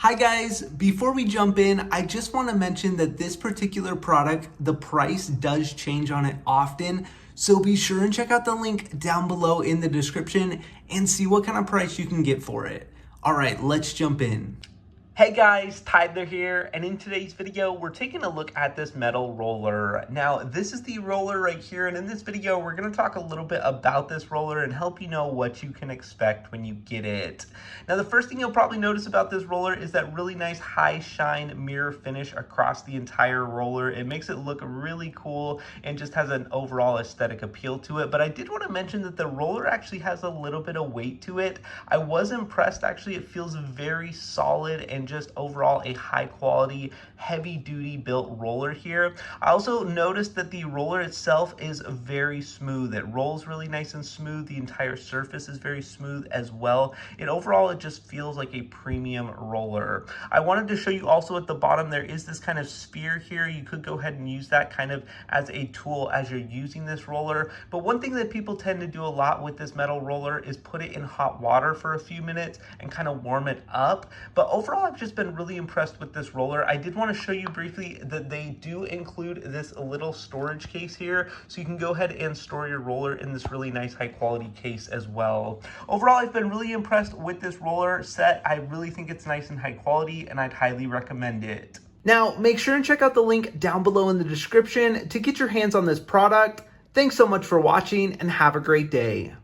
Hi guys, before we jump in, I just want to mention that this particular product, the price does change on it often. So be sure and check out the link down below in the description and see what kind of price you can get for it. All right, let's jump in. Hey guys, Tyler here, and in today's video, we're taking a look at this metal roller. Now, this is the roller right here, and in this video, we're gonna talk a little bit about this roller and help you know what you can expect when you get it. Now, the first thing you'll probably notice about this roller is that really nice high shine mirror finish across the entire roller. It makes it look really cool and just has an overall aesthetic appeal to it. But I did want to mention that the roller actually has a little bit of weight to it. I was impressed, actually. It feels very solid and just overall a high quality, heavy duty built roller here. I also noticed that the roller itself is very smooth. It rolls really nice and smooth. The entire surface is very smooth as well. And overall, it just feels like a premium roller. I wanted to show you also at the bottom, there is this kind of spear here. You could go ahead and use that kind of as a tool as you're using this roller. But one thing that people tend to do a lot with this metal roller is put it in hot water for a few minutes and kind of warm it up. But overall, I've just been really impressed with this roller. I did want to show you briefly that they do include this little storage case here, so you can go ahead and store your roller in this really nice high quality case as well. Overall, I've been really impressed with this roller set. I really think it's nice and high quality, and I'd highly recommend it. Now, make sure and check out the link down below in the description to get your hands on this product. Thanks so much for watching, and have a great day.